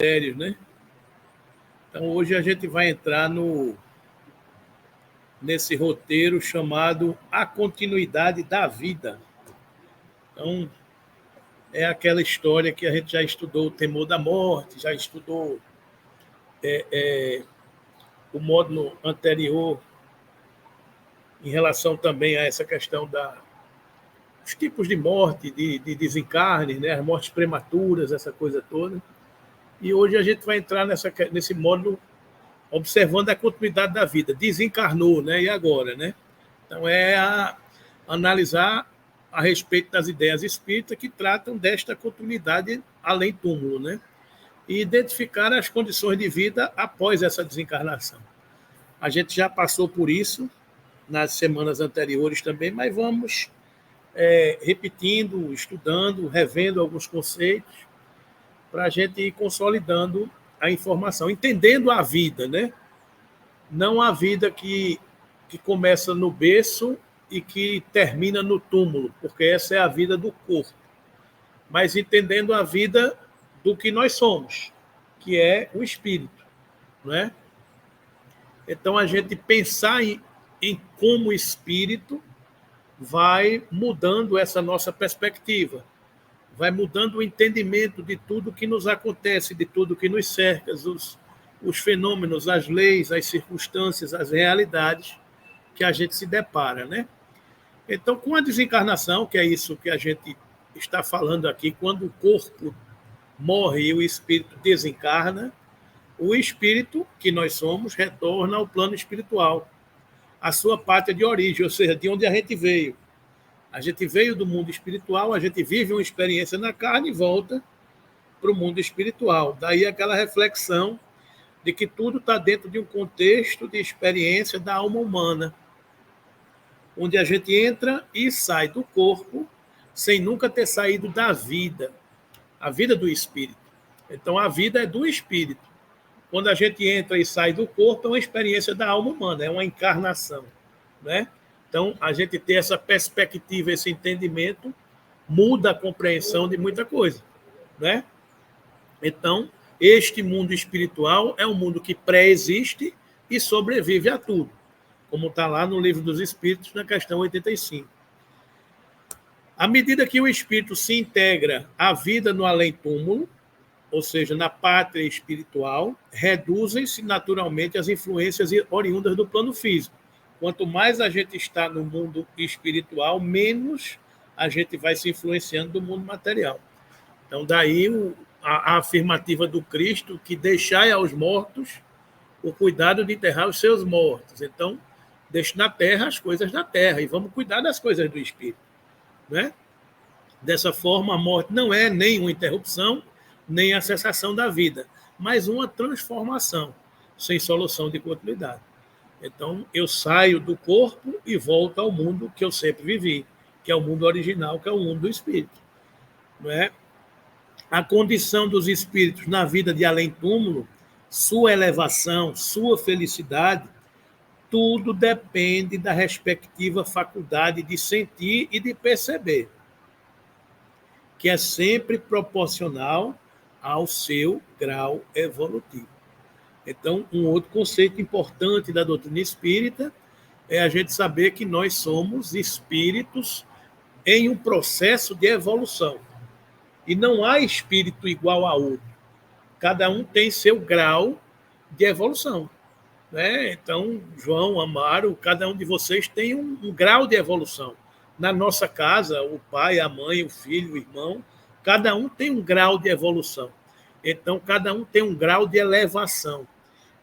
mistérios, né? Então, hoje a gente vai entrar nesse roteiro chamado A Continuidade da Vida. Então, é aquela história que a gente já estudou o temor da morte, já estudou o módulo anterior em relação também a essa questão dos tipos de morte, de desencarne, né? As mortes prematuras, essa coisa toda. E hoje a gente vai entrar nesse módulo observando a continuidade da vida. Desencarnou, né? E agora, né? Então, analisar a respeito das ideias espíritas que tratam desta continuidade além túmulo, né? E identificar as condições de vida após essa desencarnação. A gente já passou por isso nas semanas anteriores também, mas vamos repetindo, estudando, revendo alguns conceitos para a gente ir consolidando a informação, entendendo a vida, né? Não a vida que começa no berço e que termina no túmulo, porque essa é a vida do corpo, mas entendendo a vida do que nós somos, que é o espírito, não é? Então, a gente pensar em como espírito vai mudando essa nossa perspectiva, vai mudando o entendimento de tudo que nos acontece, de tudo que nos cerca, os fenômenos, as leis, as circunstâncias, as realidades que a gente se depara, né? Então, com a desencarnação, que é isso que a gente está falando aqui, quando o corpo morre e o espírito desencarna, o espírito, que nós somos, retorna ao plano espiritual, à sua pátria de origem, ou seja, de onde a gente veio. A gente veio do mundo espiritual, a gente vive uma experiência na carne e volta para o mundo espiritual. Daí aquela reflexão de que tudo está dentro de um contexto de experiência da alma humana, onde a gente entra e sai do corpo sem nunca ter saído da vida, a vida do espírito. Então, a vida é do espírito. Quando a gente entra e sai do corpo, é uma experiência da alma humana, é uma encarnação, né? Então, a gente ter essa perspectiva, esse entendimento, muda a compreensão de muita coisa, né? Então, este mundo espiritual é um mundo que pré-existe e sobrevive a tudo, como está lá no Livro dos Espíritos, na questão 85. À medida que o espírito se integra à vida no além-túmulo, ou seja, na pátria espiritual, reduzem-se naturalmente as influências oriundas do plano físico. Quanto mais a gente está no mundo espiritual, menos a gente vai se influenciando do mundo material. Então, daí a afirmativa do Cristo que deixai aos mortos o cuidado de enterrar os seus mortos. Então, deixe na terra as coisas da terra e vamos cuidar das coisas do espírito, né? Dessa forma, a morte não é nem uma interrupção, nem a cessação da vida, mas uma transformação, sem solução de continuidade. Então, eu saio do corpo e volto ao mundo que eu sempre vivi, que é o mundo original, que é o mundo do espírito. Não é? A condição dos espíritos na vida de além-túmulo, sua elevação, sua felicidade, tudo depende da respectiva faculdade de sentir e de perceber, que é sempre proporcional ao seu grau evolutivo. Então, um outro conceito importante da doutrina espírita é a gente saber que nós somos espíritos em um processo de evolução. E não há espírito igual a outro. Cada um tem seu grau de evolução, né? Então, João, Amaro, cada um de vocês tem um grau de evolução. Na nossa casa, o pai, a mãe, o filho, o irmão, cada um tem um grau de evolução. Então, cada um tem um grau de elevação.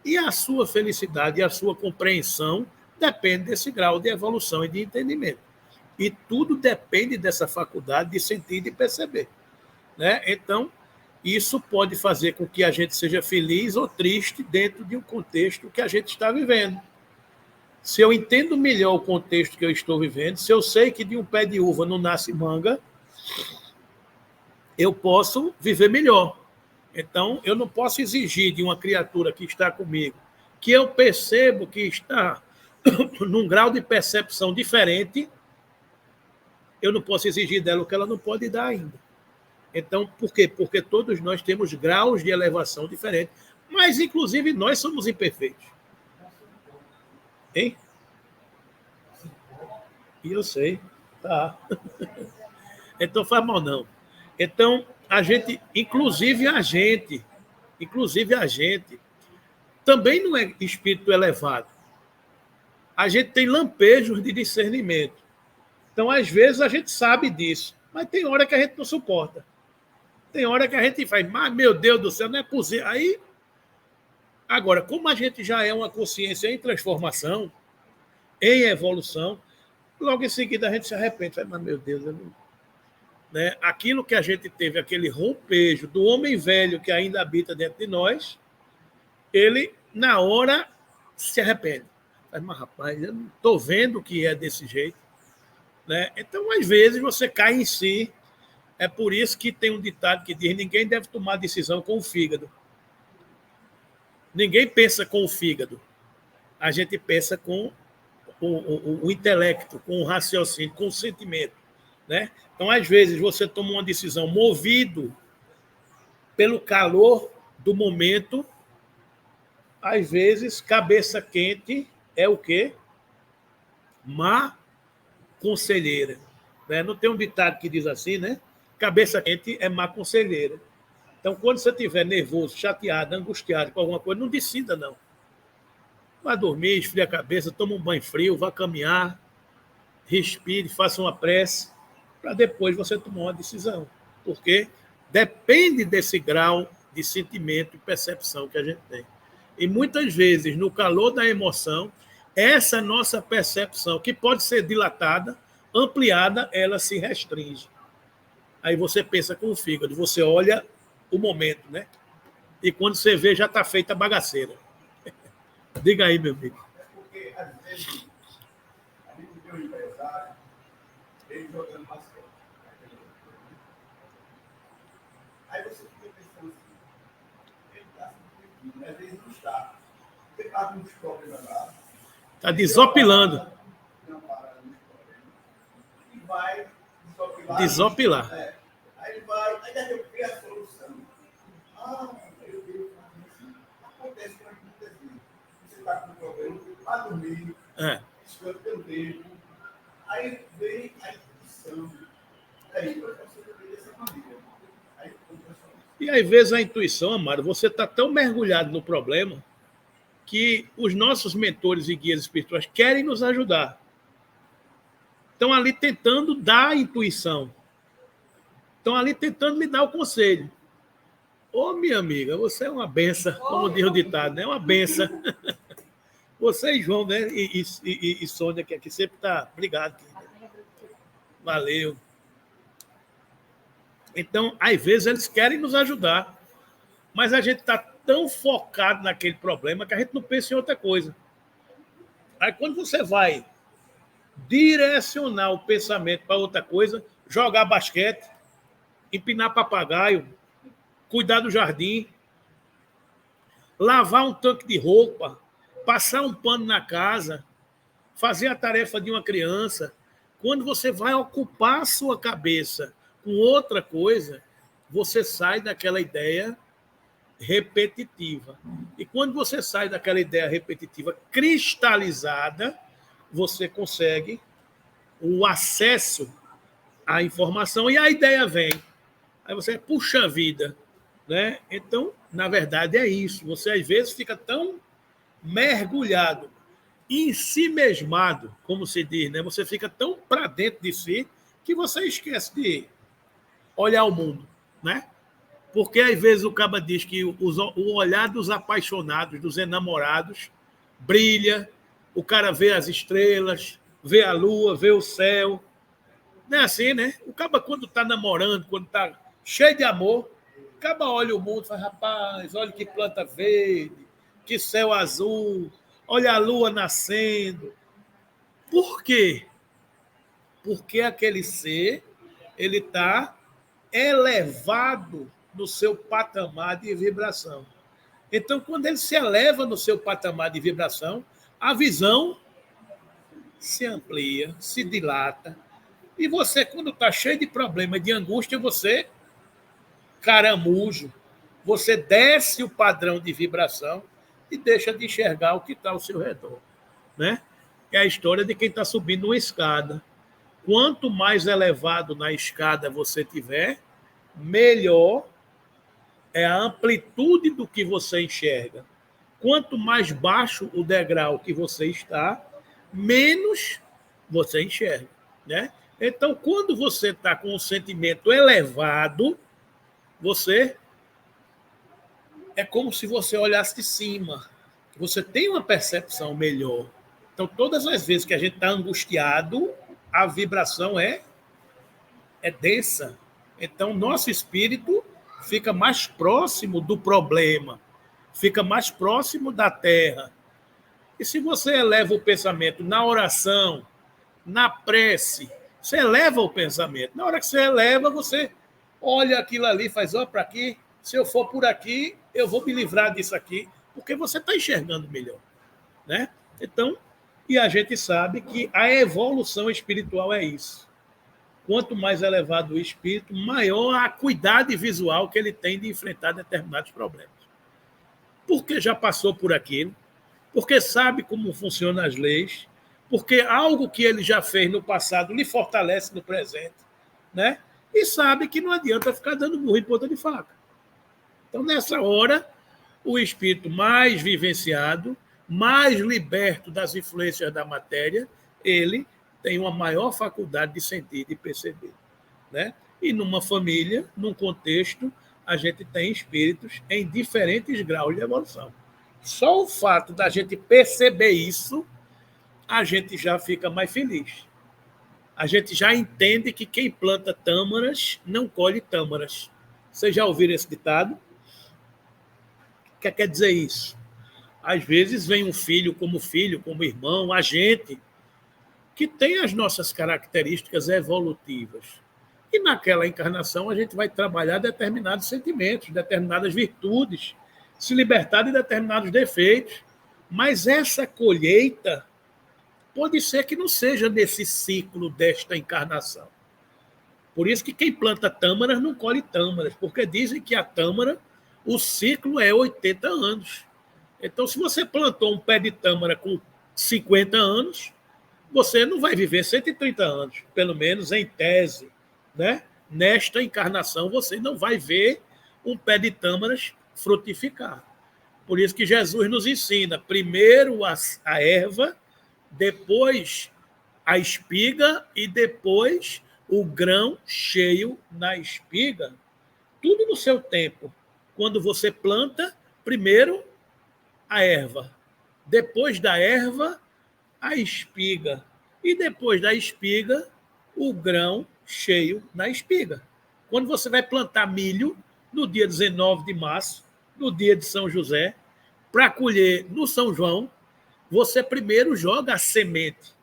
E a sua felicidade e a sua compreensão depende desse grau de evolução e de entendimento. E tudo depende dessa faculdade de sentir e de perceber, né? Então, isso pode fazer com que a gente seja feliz ou triste dentro de um contexto que a gente está vivendo. Se eu entendo melhor o contexto que eu estou vivendo, se eu sei que de um pé de uva não nasce manga, eu posso viver melhor. Então, eu não posso exigir de uma criatura que está comigo que eu percebo que está num grau de percepção diferente, eu não posso exigir dela o que ela não pode dar ainda. Então, por quê? Porque todos nós temos graus de elevação diferentes, mas, inclusive, nós somos imperfeitos. Hein? E eu sei. Tá. Então, faz mal não. Então, inclusive a gente, também não é espírito elevado. A gente tem lampejos de discernimento. Então, às vezes, a gente sabe disso, mas tem hora que a gente não suporta. Tem hora que a gente faz, mas, meu Deus do céu, não é possível. Aí, agora, como a gente já é uma consciência em transformação, em evolução, logo em seguida a gente se arrepende. Faz, mas, meu Deus, eu não... Né? Aquilo que a gente teve, aquele rompejo do homem velho que ainda habita dentro de nós, ele, na hora, se arrepende. Mas, rapaz, eu não estou vendo que é desse jeito. Né? Então, às vezes, você cai em si. É por isso que tem um ditado que diz: ninguém deve tomar decisão com o fígado. Ninguém pensa com o fígado. A gente pensa com o intelecto, com o raciocínio, com o sentimento. Né? Então, às vezes, você toma uma decisão movido pelo calor do momento. Às vezes, cabeça quente é o quê? Má conselheira. Né? Não tem um ditado que diz assim, né? Cabeça quente é má conselheira. Então, quando você estiver nervoso, chateado, angustiado com alguma coisa, não decida, não. Vá dormir, esfria a cabeça, toma um banho frio, vá caminhar, respire, faça uma prece, para depois você tomar uma decisão. Porque depende desse grau de sentimento e percepção que a gente tem. E muitas vezes, no calor da emoção, essa nossa percepção, que pode ser dilatada, ampliada, ela se restringe. Aí você pensa com o fígado, você olha o momento, né? E quando você vê, já está feita a bagaceira. Diga aí, meu amigo. É porque, às vezes, a gente vê um empresário, ele jogando basquete. Aí você fica pensando assim, ele está se divertindo, às vezes não está. Você está com uns problemas lá. Está desopilando. Não para nos problemas. E vai desopilar. Desopilar. Aí ele vai, aí daqui eu crio a solução. Eu devo fazer assim. Acontece com muitas vezes. Você está com um problema, vai dormir, escolhe teu tempo. Aí vem a intuição. Aí eu posso fazer dessa maneira. Aí e às vezes a intuição, Amaro, você está tão mergulhado no problema que os nossos mentores e guias espirituais querem nos ajudar. Estão ali tentando dar a intuição. Estão ali tentando lhe dar o conselho. Ô, minha amiga, você é uma benção, como diz o ditado, né? Uma benção. Você e João, né? E Sônia, que aqui sempre está. Obrigado, querida. Valeu. Então, às vezes, eles querem nos ajudar, mas a gente está tão focado naquele problema que a gente não pensa em outra coisa. Aí, quando você vai direcionar o pensamento para outra coisa, jogar basquete, empinar papagaio, cuidar do jardim, lavar um tanque de roupa, passar um pano na casa, fazer a tarefa de uma criança. Quando você vai ocupar a sua cabeça com outra coisa, você sai daquela ideia repetitiva. E quando você sai daquela ideia repetitiva cristalizada, você consegue o acesso à informação e a ideia vem. Aí você, puxa vida, né? Então, na verdade, é isso. Você, às vezes, fica tão mergulhado, em si mesmado, como se diz, né? Você fica tão para dentro de si que você esquece de olhar o mundo, né? Porque, às vezes, o caba diz que o olhar dos apaixonados, dos enamorados, brilha, o cara vê as estrelas, vê a lua, vê o céu. Não é assim, né? O caba, quando está namorando, quando está cheio de amor, o caba olha o mundo e fala, rapaz, olha que planta verde, que céu azul, olha a lua nascendo. Por quê? Porque aquele ser, ele está elevado no seu patamar de vibração. Então, quando ele se eleva no seu patamar de vibração, a visão se amplia, se dilata. E você, quando está cheio de problema, de angústia, você caramujo, você desce o padrão de vibração e deixa de enxergar o que está ao seu redor, né? É a história de quem está subindo uma escada. Quanto mais elevado na escada você tiver, melhor é a amplitude do que você enxerga. Quanto mais baixo o degrau que você está, menos você enxerga, né? Então, quando você está com um sentimento elevado, você é como se você olhasse de cima. Você tem uma percepção melhor. Então, todas as vezes que a gente está angustiado, a vibração é densa. Então, nosso espírito fica mais próximo do problema, fica mais próximo da terra. E se você eleva o pensamento na oração, na prece, você eleva o pensamento. Na hora que você eleva, você olha aquilo ali, faz, ó, para aqui, se eu for por aqui, eu vou me livrar disso aqui, porque você está enxergando melhor, né? Então, e a gente sabe que a evolução espiritual é isso. Quanto mais elevado o espírito, maior a acuidade visual que ele tem de enfrentar determinados problemas. Porque já passou por aquilo, porque sabe como funcionam as leis, porque algo que ele já fez no passado lhe fortalece no presente, né? E sabe que não adianta ficar dando murro em ponta de faca. Então, nessa hora, o espírito mais vivenciado, mais liberto das influências da matéria, ele tem uma maior faculdade de sentir, de perceber, né? E numa família, num contexto, a gente tem espíritos em diferentes graus de evolução. Só o fato da gente perceber isso, a gente já fica mais feliz. A gente já entende que quem planta tâmaras não colhe tâmaras. Vocês já ouviram esse ditado? O que quer dizer isso? Às vezes vem um filho, como irmão, a gente, que tem as nossas características evolutivas. E naquela encarnação a gente vai trabalhar determinados sentimentos, determinadas virtudes, se libertar de determinados defeitos. Mas essa colheita pode ser que não seja nesse ciclo desta encarnação. Por isso que quem planta tâmaras não colhe tâmaras, porque dizem que a tâmara, o ciclo é 80 anos. Então, se você plantou um pé de tâmara com 50 anos, você não vai viver 130 anos, pelo menos em tese, né? Nesta encarnação, você não vai ver um pé de tâmaras frutificar. Por isso que Jesus nos ensina, primeiro a erva, depois a espiga e depois o grão cheio na espiga. Tudo no seu tempo. Quando você planta, primeiro a erva, depois da erva, a espiga, e depois da espiga, o grão cheio na espiga. Quando você vai plantar milho, no dia 19 de março, no dia de São José, para colher no São João, você primeiro joga a semente.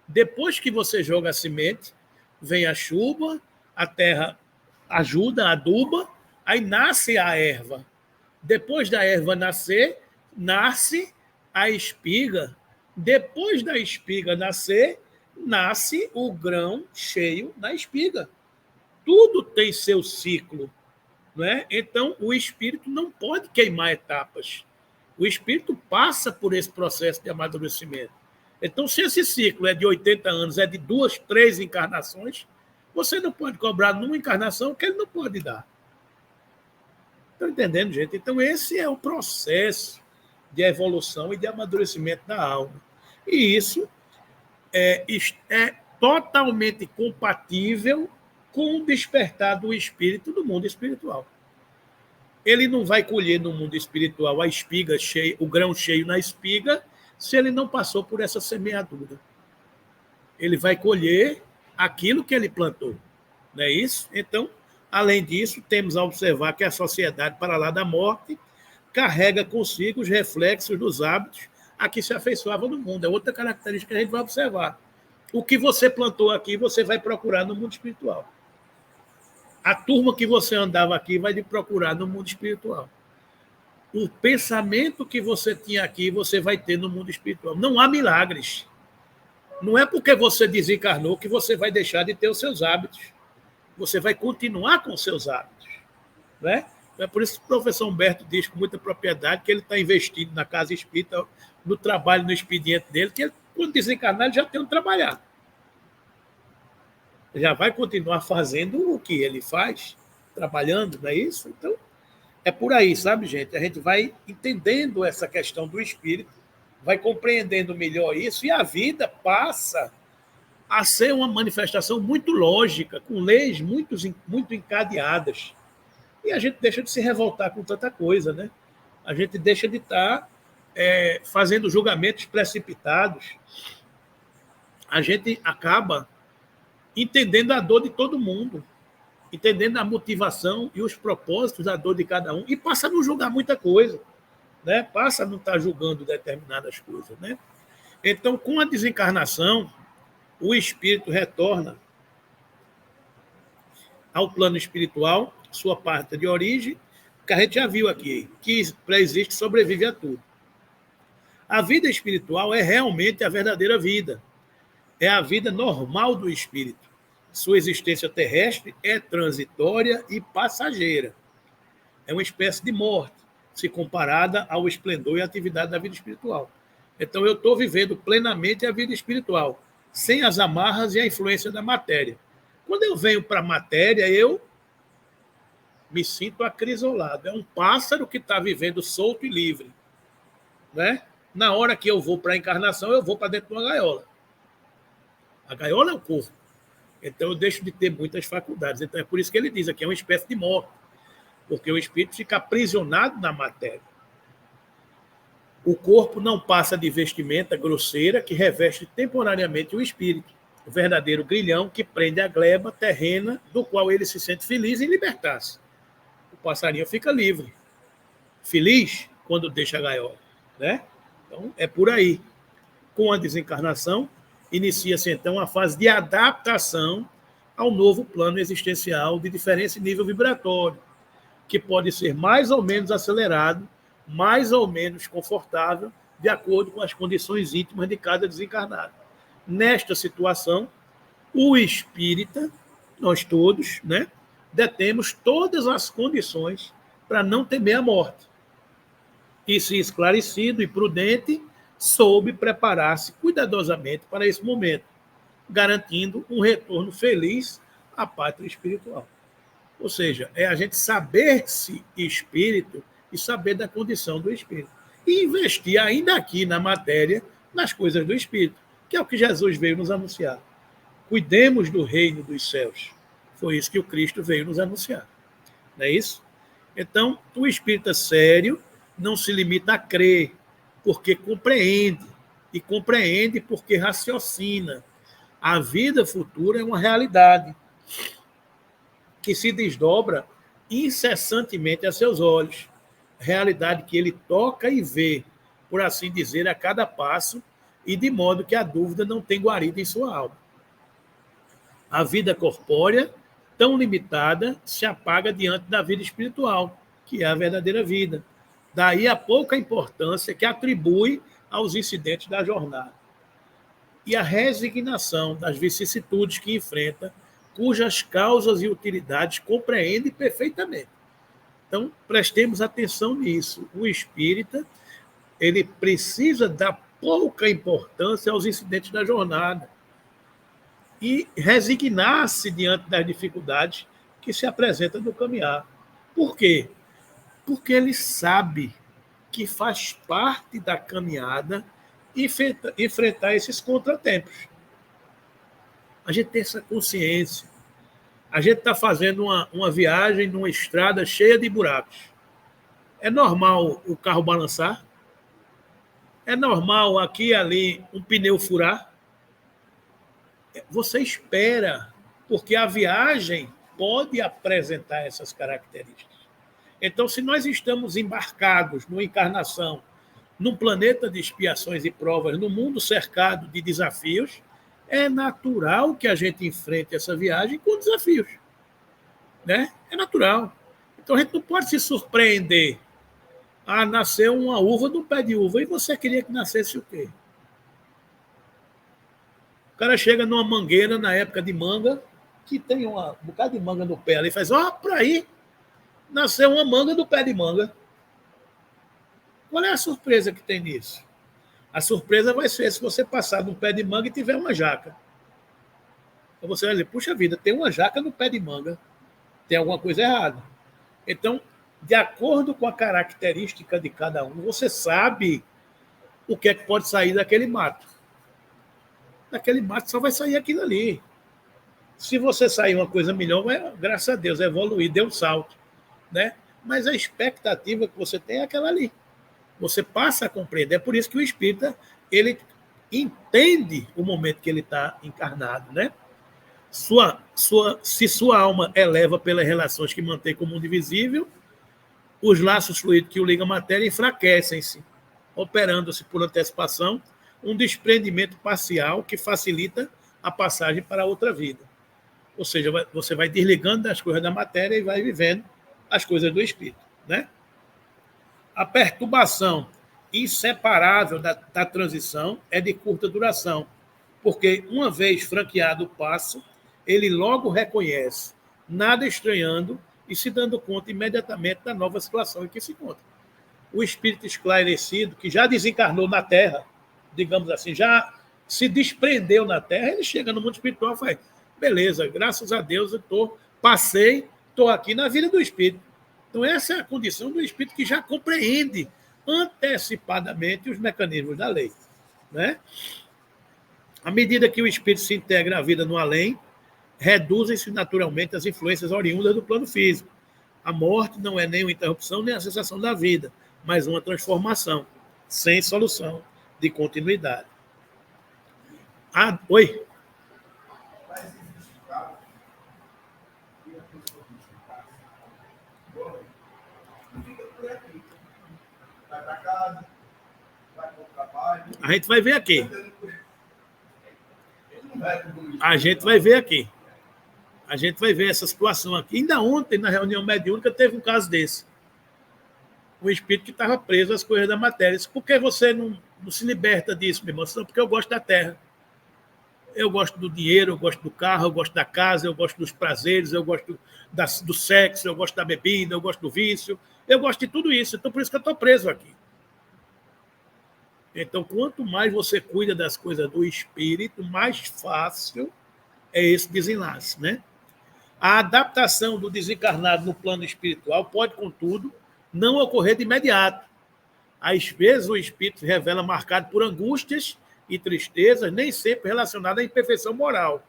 Depois que você joga a semente, vem a chuva, a terra ajuda, aduba, aí nasce a erva. Depois da erva nascer, nasce a espiga. Depois da espiga nascer, nasce o grão cheio na espiga. Tudo tem seu ciclo, não é? Então, o espírito não pode queimar etapas. O espírito passa por esse processo de amadurecimento. Então, se esse ciclo é de 80 anos, é de 2, 3 encarnações, você não pode cobrar numa encarnação que ele não pode dar. Estão entendendo, gente? Então, esse é o processo de evolução e de amadurecimento da alma. E isso é totalmente compatível com o despertar do espírito do mundo espiritual. Ele não vai colher no mundo espiritual a espiga cheia, o grão cheio na espiga, se ele não passou por essa semeadura. Ele vai colher aquilo que ele plantou. Não é isso? Então, além disso, temos a observar que a sociedade para lá da morte carrega consigo os reflexos dos hábitos a que se afeiçoava no mundo. É outra característica que a gente vai observar. O que você plantou aqui, você vai procurar no mundo espiritual. A turma que você andava aqui vai lhe procurar no mundo espiritual. O pensamento que você tinha aqui, você vai ter no mundo espiritual. Não há milagres. Não é porque você desencarnou que você vai deixar de ter os seus hábitos. Você vai continuar com os seus hábitos. né? Então, é por isso que o professor Humberto diz com muita propriedade que ele está investindo na casa espírita, no trabalho, no expediente dele, que ele, quando desencarnar, ele já tem onde trabalhar. Já vai continuar fazendo o que ele faz, trabalhando, não é isso? Então, é por aí, sabe, gente? A gente vai entendendo essa questão do espírito, vai compreendendo melhor isso, e a vida passa a ser uma manifestação muito lógica, com leis muito encadeadas. E a gente deixa de se revoltar com tanta coisa, né? A gente deixa de estar fazendo julgamentos precipitados. A gente acaba entendendo a dor de todo mundo, entendendo a motivação e os propósitos da dor de cada um, e passa a não julgar muita coisa, né? Passa a não estar julgando determinadas coisas, né? Então, com a desencarnação, o espírito retorna ao plano espiritual, sua parte de origem, que a gente já viu aqui, que pré-existe, sobrevive a tudo. A vida espiritual é realmente a verdadeira vida. É a vida normal do espírito. Sua existência terrestre é transitória e passageira. É uma espécie de morte, se comparada ao esplendor e atividade da vida espiritual. Então, eu estou vivendo plenamente a vida espiritual, sem as amarras e a influência da matéria. Quando eu venho para a matéria, eu me sinto acrisolado. É um pássaro que está vivendo solto e livre, né? Na hora que eu vou para a encarnação, eu vou para dentro de uma gaiola. A gaiola é o corpo. Então, eu deixo de ter muitas faculdades. Então, é por isso que ele diz aqui, é uma espécie de morte, porque o espírito fica aprisionado na matéria. O corpo não passa de vestimenta grosseira que reveste temporariamente o espírito, o verdadeiro grilhão que prende a gleba terrena do qual ele se sente feliz em libertar-se. O passarinho fica livre, feliz quando deixa a gaiola, né? Então, é por aí. Com a desencarnação, inicia-se então a fase de adaptação ao novo plano existencial de diferente nível vibratório, que pode ser mais ou menos acelerado, mais ou menos confortável, de acordo com as condições íntimas de cada desencarnado. Nesta situação, o espírita, nós todos, né, detemos todas as condições para não temer a morte. E, se esclarecido e prudente, soube preparar-se cuidadosamente para esse momento, garantindo um retorno feliz à pátria espiritual. Ou seja, é a gente saber-se espírito e saber da condição do espírito. E investir ainda aqui na matéria, nas coisas do espírito, que é o que Jesus veio nos anunciar. Cuidemos do reino dos céus. Foi isso que o Cristo veio nos anunciar. Não é isso? Então, o espírita sério não se limita a crer, porque compreende. E compreende porque raciocina. A vida futura é uma realidade que se desdobra incessantemente a seus olhos. Realidade que ele toca e vê, por assim dizer, a cada passo, e de modo que a dúvida não tem guarida em sua alma. A vida corpórea, tão limitada, se apaga diante da vida espiritual, que é a verdadeira vida. Daí a pouca importância que atribui aos incidentes da jornada. E a resignação das vicissitudes que enfrenta, cujas causas e utilidades compreende perfeitamente. Então, prestemos atenção nisso. O espírita, ele precisa dar pouca importância aos incidentes da jornada e resignar-se diante das dificuldades que se apresentam no caminhar. Por quê? Porque ele sabe que faz parte da caminhada enfrentar esses contratempos. A gente tem essa consciência. A gente está fazendo uma viagem numa estrada cheia de buracos. É normal o carro balançar? É normal aqui e ali um pneu furar? Você espera, porque a viagem pode apresentar essas características. Então, se nós estamos embarcados numa encarnação, num planeta de expiações e provas, num mundo cercado de desafios, é natural que a gente enfrente essa viagem com desafios. Né? É natural. Então, a gente não pode se surpreender. Ah, nasceu uma uva no pé de uva, e você queria que nascesse o quê? O cara chega numa mangueira na época de manga, que tem um bocado de manga no pé ali, e faz, ó, por aí. nasceu uma manga do pé de manga. Qual é a surpresa que tem nisso? A surpresa vai ser se você passar num pé de manga e tiver uma jaca. Então você vai dizer, puxa vida, tem uma jaca no pé de manga. Tem alguma coisa errada. Então, de acordo com a característica de cada um, você sabe o que é que pode sair daquele mato. Daquele mato só vai sair aquilo ali. Se você sair uma coisa melhor, graças a Deus, evoluir, deu um salto. Né? Mas a expectativa que você tem é aquela ali. Você passa a compreender. É por isso que o espírita ele entende o momento que ele está encarnado. Né? Se sua alma eleva pelas relações que mantém com o mundo invisível, os laços fluidos que o ligam à matéria enfraquecem-se, operando-se por antecipação um desprendimento parcial que facilita a passagem para outra vida. Ou seja, você vai desligando das coisas da matéria e vai vivendo as coisas do espírito. Né? A perturbação inseparável da transição é de curta duração, porque, uma vez franqueado o passo, ele logo reconhece, nada estranhando e se dando conta imediatamente da nova situação em que se encontra. O espírito esclarecido, que já desencarnou na Terra, digamos assim, já se desprendeu na Terra, ele chega no mundo espiritual e fala, beleza, graças a Deus eu estou aqui na vida do espírito. Então essa é a condição do espírito que já compreende antecipadamente os mecanismos da lei. Né? À medida que o espírito se integra à vida no além, reduzem-se naturalmente as influências oriundas do plano físico. A morte não é nem uma interrupção, nem a cessação da vida, mas uma transformação, sem solução de continuidade. Oi? A gente vai ver aqui. A gente vai ver aqui. A gente vai ver essa situação aqui. Ainda ontem, na reunião mediúnica, teve um caso desse. Um espírito que estava preso às coisas da matéria. Por que você não se liberta disso, meu irmão? Não, porque eu gosto da terra. Eu gosto do dinheiro, eu gosto do carro, eu gosto da casa, eu gosto dos prazeres, eu gosto do sexo, eu gosto da bebida, eu gosto do vício. Eu gosto de tudo isso. Então, por isso que eu estou preso aqui. Então, quanto mais você cuida das coisas do espírito, mais fácil é esse desenlace, né? A adaptação do desencarnado no plano espiritual pode, contudo, não ocorrer de imediato. Às vezes, o espírito se revela marcado por angústias e tristezas, nem sempre relacionadas à imperfeição moral,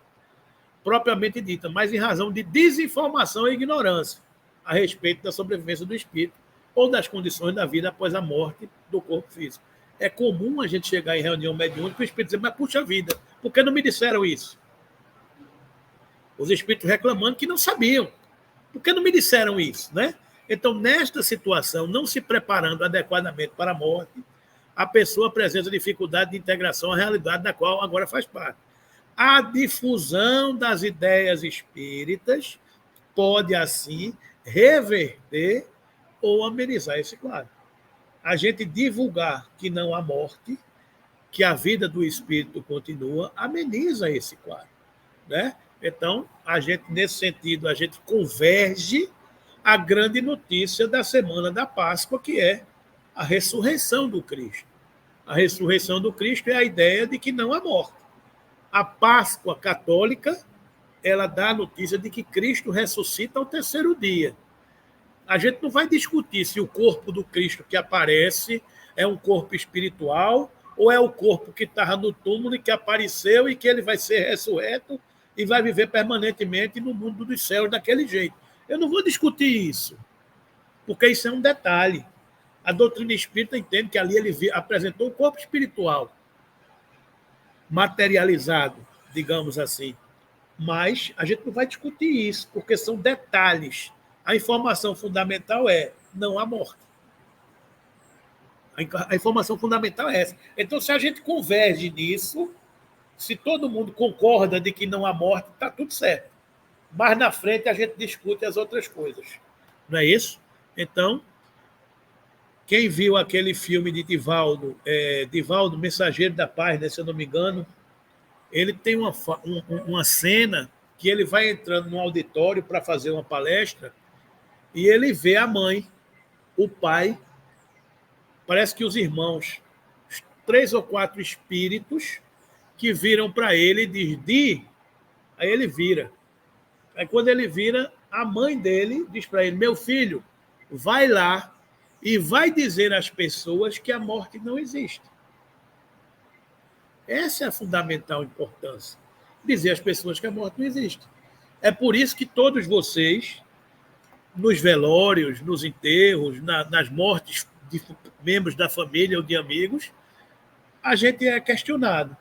propriamente dita, mas em razão de desinformação e ignorância a respeito da sobrevivência do espírito ou das condições da vida após a morte do corpo físico. É comum a gente chegar em reunião mediúnica e o espírito dizer, mas puxa vida, por que não me disseram isso? Os espíritos reclamando que não sabiam. Por que não me disseram isso? Né? Então, nesta situação, não se preparando adequadamente para a morte, a pessoa apresenta dificuldade de integração à realidade da qual agora faz parte. A difusão das ideias espíritas pode, assim, reverter ou amenizar esse quadro. A gente divulgar que não há morte, que a vida do espírito continua, ameniza esse quadro. Né? Então, a gente, nesse sentido, a gente converge à grande notícia da semana da Páscoa, que é a ressurreição do Cristo. A ressurreição do Cristo é a ideia de que não há morte. A Páscoa católica, ela dá a notícia de que Cristo ressuscita ao terceiro dia. A gente não vai discutir se o corpo do Cristo que aparece é um corpo espiritual ou é o corpo que estava no túmulo e que apareceu e que ele vai ser ressurreto e vai viver permanentemente no mundo dos céus daquele jeito. Eu não vou discutir isso, porque isso é um detalhe. A doutrina espírita entende que ali ele apresentou um corpo espiritual materializado, digamos assim. Mas a gente não vai discutir isso, porque são detalhes. A informação fundamental é não há morte. A informação fundamental é essa. Então, se a gente converge nisso, se todo mundo concorda de que não há morte, está tudo certo. Mas na frente a gente discute as outras coisas. Não é isso? Então, quem viu aquele filme de Divaldo, Divaldo, Mensageiro da Paz, né, se eu não me engano, ele tem uma cena que ele vai entrando num auditório para fazer uma palestra e ele vê a mãe, o pai, parece que os irmãos, 3 ou 4 espíritos que viram para ele e diz, Di, aí ele vira. Aí quando ele vira, a mãe dele diz para ele, meu filho, vai lá e vai dizer às pessoas que a morte não existe. Essa é a fundamental importância. Dizer às pessoas que a morte não existe. É por isso que todos vocês, nos velórios, nos enterros, nas mortes de membros da família ou de amigos, a gente é questionado.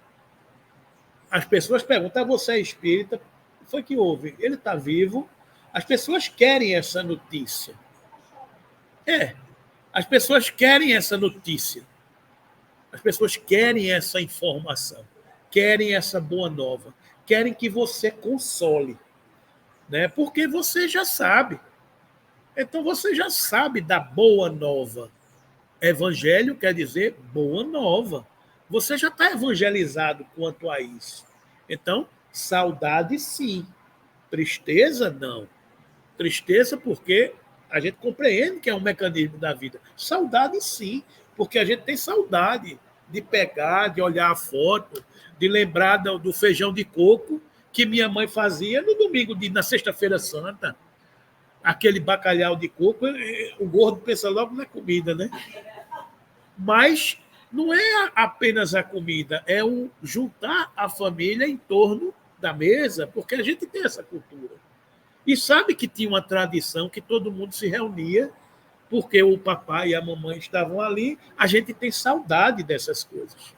As pessoas perguntam, você é espírita? O que foi que houve? Ele está vivo? As pessoas querem essa notícia. As pessoas querem essa notícia. As pessoas querem essa informação. Querem essa boa nova. Querem que você console. Né? Porque você já sabe. Então você já sabe da boa nova. Evangelho quer dizer boa nova. Você já está evangelizado quanto a isso. Então, saudade sim. Tristeza não. Tristeza porque a gente compreende que é um mecanismo da vida. Saudade sim, porque a gente tem saudade de pegar, de olhar a foto, de lembrar do feijão de coco que minha mãe fazia no domingo, na sexta-feira santa. Aquele bacalhau de coco, o gordo pensa logo na comida, né? Mas não é apenas a comida, é o juntar a família em torno da mesa, porque a gente tem essa cultura. E sabe que tinha uma tradição que todo mundo se reunia, porque o papai e a mamãe estavam ali. A gente tem saudade dessas coisas.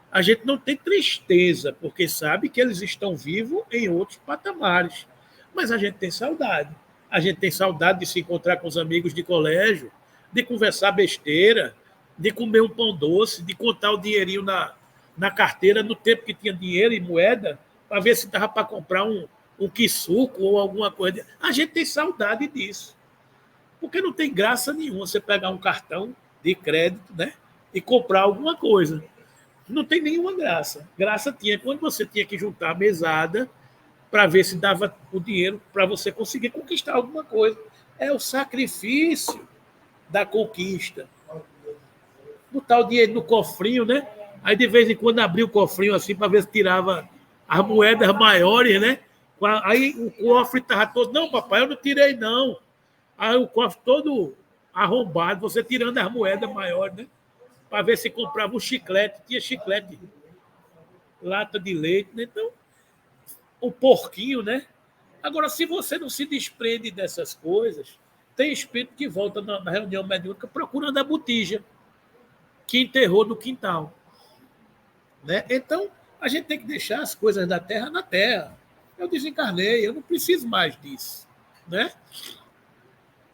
A gente não tem tristeza, porque sabe que eles estão vivos em outros patamares. Mas a gente tem saudade. A gente tem saudade de se encontrar com os amigos de colégio, de conversar besteira, de comer um pão doce, de contar o dinheirinho na carteira no tempo que tinha dinheiro e moeda, para ver se dava para comprar um quissuco ou alguma coisa. A gente tem saudade disso. Porque não tem graça nenhuma você pegar um cartão de crédito, né, e comprar alguma coisa. Não tem nenhuma graça. Graça tinha quando você tinha que juntar a mesada para ver se dava o dinheiro para você conseguir conquistar alguma coisa. É o sacrifício da conquista. Botar o dinheiro no cofrinho, né? Aí de vez em quando abria o cofrinho assim para ver se tirava as moedas maiores, né? Aí o cofre estava todo... Não, papai, eu não tirei, não. Aí o cofre todo arrombado, você tirando as moedas maiores, né? Para ver se comprava um chiclete. Tinha chiclete, lata de leite, né? Então, o porquinho, né? Agora, se você não se desprende dessas coisas, tem espírito que volta na reunião mediúnica procurando a botija que enterrou no quintal. Né? Então, a gente tem que deixar as coisas da terra na terra. Eu desencarnei, eu não preciso mais disso. Né?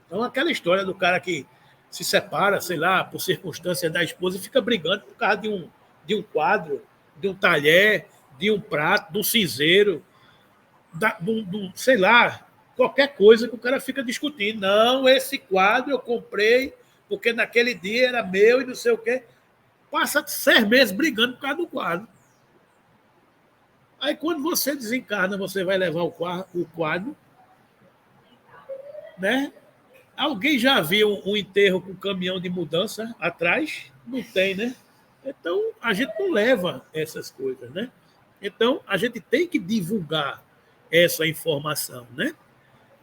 Então, aquela história do cara que se separa, sei lá, por circunstância da esposa e fica brigando por causa de um quadro, de um talher, de um prato, de um cinzeiro, sei lá, qualquer coisa que o cara fica discutindo. Não, esse quadro eu comprei porque naquele dia era meu e não sei o quê. Passa 6 meses brigando por causa do quadro. Aí, quando você desencarna, você vai levar o quadro, né? Alguém já viu um enterro com caminhão de mudança atrás? Não tem, né? Então, a gente não leva essas coisas, né? Então, a gente tem que divulgar essa informação, né?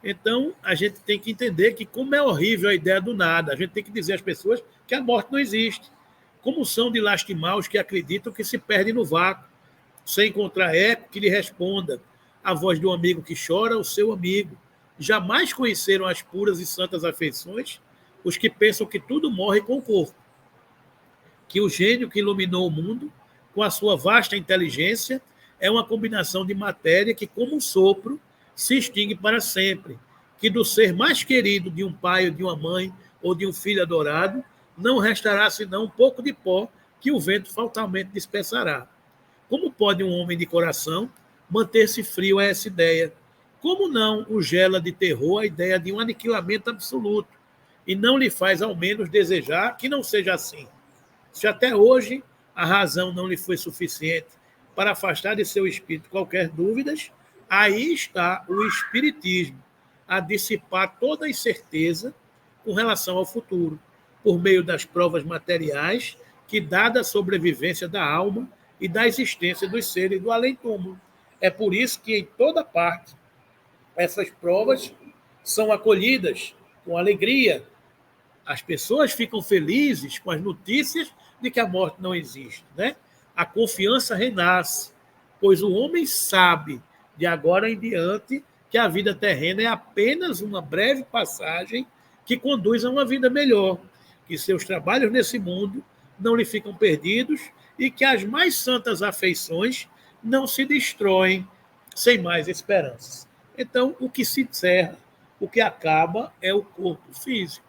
Então, a gente tem que entender que como é horrível a ideia do nada, a gente tem que dizer às pessoas que a morte não existe. Como são de lastimar os que acreditam que se perdem no vácuo, sem encontrar eco que lhe responda. A voz de um amigo que chora, o seu amigo. Jamais conheceram as puras e santas afeições os que pensam que tudo morre com o corpo. Que o gênio que iluminou o mundo, com a sua vasta inteligência, é uma combinação de matéria que, como um sopro, se extingue para sempre. Que do ser mais querido de um pai ou de uma mãe ou de um filho adorado, não restará senão um pouco de pó que o vento fatalmente dispersará. Como pode um homem de coração manter-se frio a essa ideia? Como não o gela de terror a ideia de um aniquilamento absoluto? E não lhe faz ao menos desejar que não seja assim. Se até hoje a razão não lhe foi suficiente para afastar de seu espírito qualquer dúvidas, aí está o espiritismo, a dissipar toda a incerteza com relação ao futuro, por meio das provas materiais que dada a sobrevivência da alma e da existência dos seres do além-túmulo. É por isso que, em toda parte, essas provas são acolhidas com alegria. As pessoas ficam felizes com as notícias de que a morte não existe, né? A confiança renasce, pois o homem sabe, de agora em diante, que a vida terrena é apenas uma breve passagem que conduz a uma vida melhor, que seus trabalhos nesse mundo não lhe ficam perdidos e que as mais santas afeições não se destroem sem mais esperanças. Então, o que se encerra, o que acaba é o corpo físico,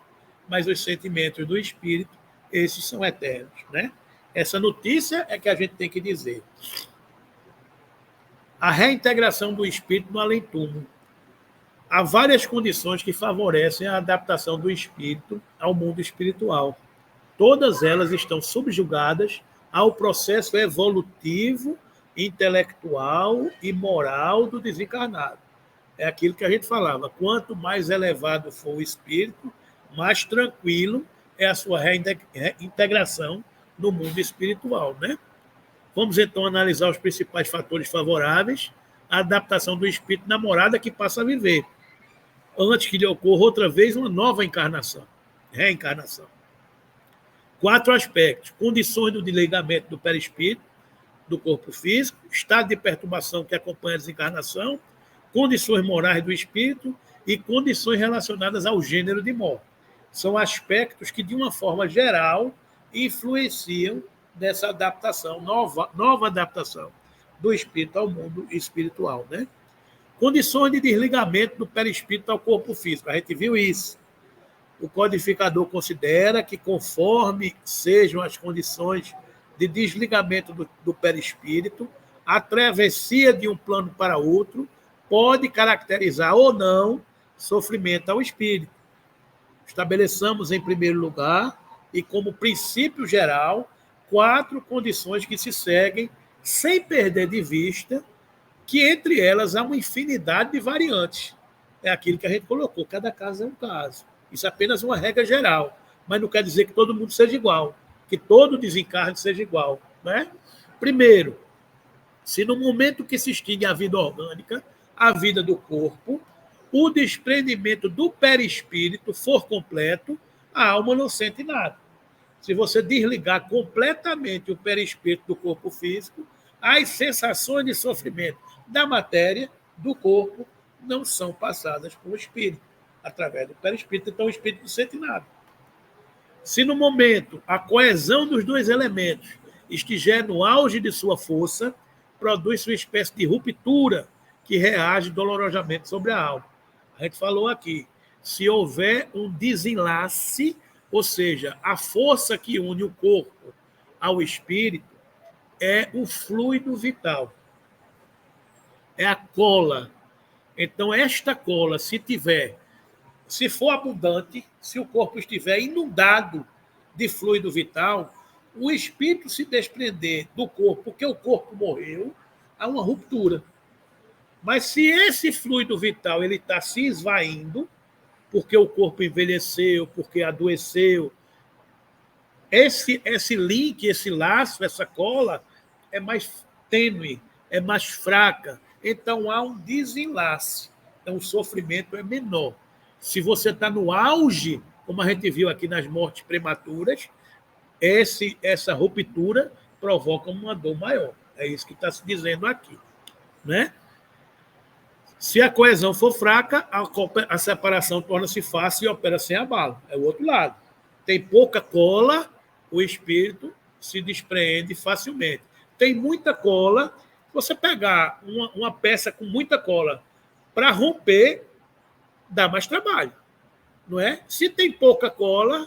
mas os sentimentos do espírito, esses são eternos, né? Essa notícia é que a gente tem que dizer. A reintegração do espírito no além-túmulo. Há várias condições que favorecem a adaptação do espírito ao mundo espiritual. Todas elas estão subjugadas ao processo evolutivo, intelectual e moral do desencarnado. É aquilo que a gente falava. Quanto mais elevado for o espírito, mais tranquilo é a sua reintegração no mundo espiritual, né? Vamos, então, analisar os principais fatores favoráveis à adaptação do espírito na morada que passa a viver, antes que lhe ocorra outra vez uma nova encarnação, reencarnação. 4 aspectos: condições do desligamento do perispírito, do corpo físico, estado de perturbação que acompanha a desencarnação, condições morais do espírito e condições relacionadas ao gênero de morte. São aspectos que, de uma forma geral, influenciam nessa adaptação, nova adaptação do espírito ao mundo espiritual, né? Condições de desligamento do perispírito ao corpo físico. A gente viu isso. O codificador considera que, conforme sejam as condições de desligamento do perispírito, a travessia de um plano para outro pode caracterizar ou não sofrimento ao espírito. Estabeleçamos, em primeiro lugar, e como princípio geral, 4 condições que se seguem sem perder de vista que, entre elas, há uma infinidade de variantes. É aquilo que a gente colocou, cada caso é um caso. Isso é apenas uma regra geral, mas não quer dizer que todo mundo seja igual, que todo desencarne seja igual, né? Primeiro, se no momento que se extingue a vida orgânica, a vida do corpo, o desprendimento do perispírito for completo, a alma não sente nada. Se você desligar completamente o perispírito do corpo físico, as sensações de sofrimento da matéria, do corpo, não são passadas pelo espírito, através do perispírito, então o espírito não sente nada. Se no momento a coesão dos 2 elementos estiver no auge de sua força, produz uma espécie de ruptura que reage dolorosamente sobre a alma. A gente falou aqui, se houver um desenlace, ou seja, a força que une o corpo ao espírito é o fluido vital, é a cola. Então, esta cola, se for abundante, se o corpo estiver inundado de fluido vital, o espírito se desprender do corpo, porque o corpo morreu, há uma ruptura. Mas se esse fluido vital ele está se esvaindo, porque o corpo envelheceu, porque adoeceu, esse link, esse laço, essa cola é mais tênue, é mais fraca. Então há um desenlace. Então o sofrimento é menor. Se você está no auge, como a gente viu aqui nas mortes prematuras, essa ruptura provoca uma dor maior. É isso que está se dizendo aqui, né? Se a coesão for fraca, a separação torna-se fácil e opera sem abalo. É o outro lado. Tem pouca cola, o espírito se despreende facilmente. Tem muita cola, você pegar uma peça com muita cola para romper, dá mais trabalho, não é? Se tem pouca cola,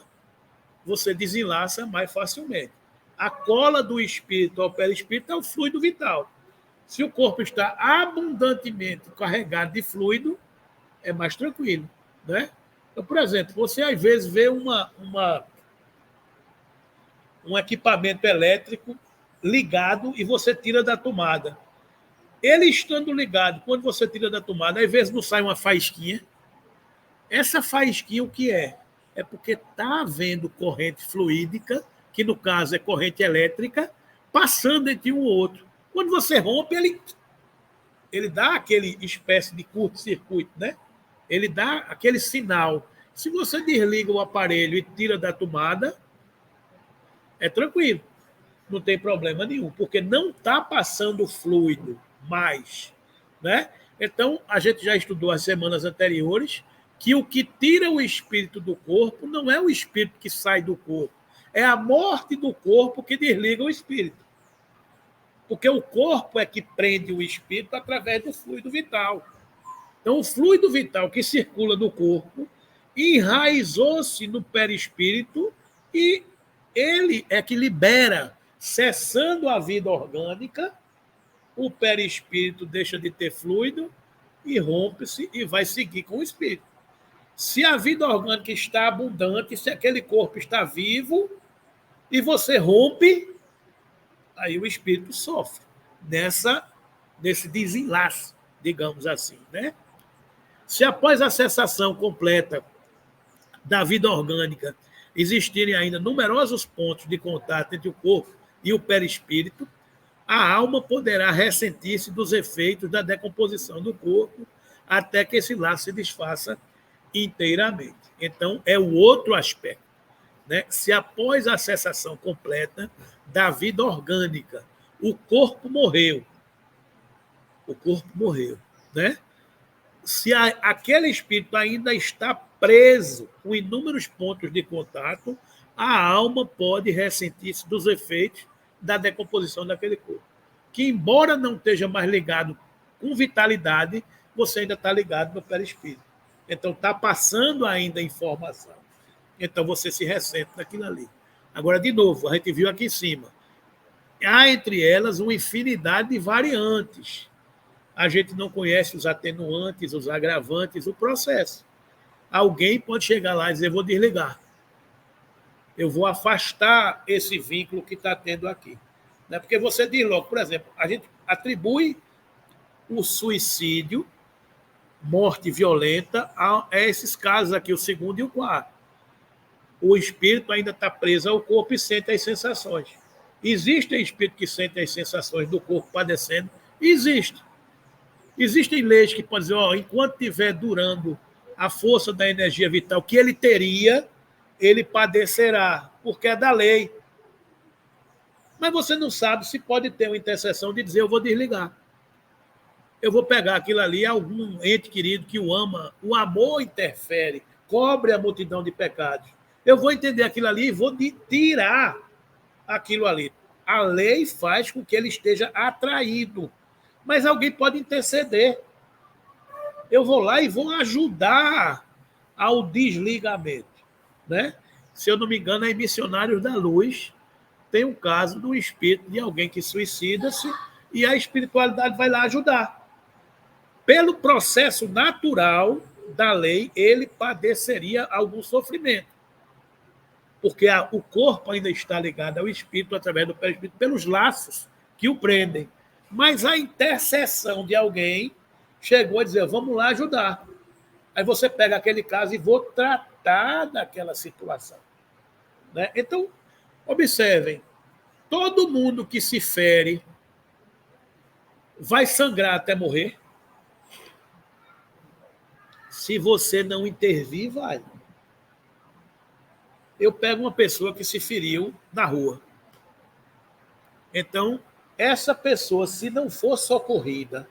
você desenlaça mais facilmente. A cola do espírito ao perispírito é o fluido vital. Se o corpo está abundantemente carregado de fluido, é mais tranquilo, né? Então, por exemplo, você às vezes vê um equipamento elétrico ligado e você tira da tomada. Ele estando ligado, quando você tira da tomada, às vezes não sai uma faísquinha, Essa faísquinha o que é? É porque está havendo corrente fluídica, que no caso é corrente elétrica, passando entre um e outro. Quando você rompe, ele dá aquele espécie de curto-circuito, né? Ele dá aquele sinal. Se você desliga o aparelho e tira da tomada, é tranquilo, não tem problema nenhum, porque não está passando fluido mais, né? Então, a gente já estudou as semanas anteriores que o que tira o espírito do corpo não é o espírito que sai do corpo, é a morte do corpo que desliga o espírito. Porque o corpo é que prende o espírito através do fluido vital. Então, o fluido vital que circula no corpo enraizou-se no perispírito e ele é que libera, cessando a vida orgânica, o perispírito deixa de ter fluido e rompe-se e vai seguir com o espírito. Se a vida orgânica está abundante, se aquele corpo está vivo e você rompe, aí o espírito sofre nesse desenlace, digamos assim, né? Se após a cessação completa da vida orgânica existirem ainda numerosos pontos de contato entre o corpo e o perispírito, a alma poderá ressentir-se dos efeitos da decomposição do corpo até que esse laço se desfaça inteiramente. Então, é o outro aspecto, né? Se após a cessação completa da vida orgânica, o corpo morreu, né? Se aquele espírito ainda está preso com inúmeros pontos de contato, a alma pode ressentir-se dos efeitos da decomposição daquele corpo. Que, embora não esteja mais ligado com vitalidade, você ainda está ligado no perispírito. Então, está passando ainda informação. Então, você se ressente daquilo ali. Agora, de novo, a gente viu aqui em cima. Há entre elas uma infinidade de variantes. A gente não conhece os atenuantes, os agravantes, o processo. Alguém pode chegar lá e dizer, vou desligar. Eu vou afastar esse vínculo que está tendo aqui. Porque você diz logo, por exemplo, a gente atribui o suicídio, morte violenta, a esses casos aqui, o segundo e o quarto. O espírito ainda está preso ao corpo e sente as sensações. Existem espíritos que sentem as sensações do corpo padecendo? Existe. Existem leis que podem dizer, enquanto estiver durando a força da energia vital que ele teria, ele padecerá, porque é da lei. Mas você não sabe se pode ter uma intercessão de dizer, eu vou desligar. Eu vou pegar aquilo ali, algum ente querido que o ama, o amor interfere, cobre a multidão de pecados. Eu vou entender aquilo ali e vou tirar aquilo ali. A lei faz com que ele esteja atraído. Mas alguém pode interceder. Eu vou lá e vou ajudar ao desligamento, né? Se eu não me engano, em Missionários da Luz, tem um caso do espírito de alguém que suicida-se e a espiritualidade vai lá ajudar. Pelo processo natural da lei, ele padeceria algum sofrimento. Porque o corpo ainda está ligado ao espírito através do perispírito, pelos laços que o prendem. Mas a intercessão de alguém chegou a dizer, vamos lá ajudar. Aí você pega aquele caso e vou tratar daquela situação. Né? Então, observem, todo mundo que se fere vai sangrar até morrer. Se você não intervir, vai. Eu pego uma pessoa que se feriu na rua. Então, essa pessoa, se não for socorrida,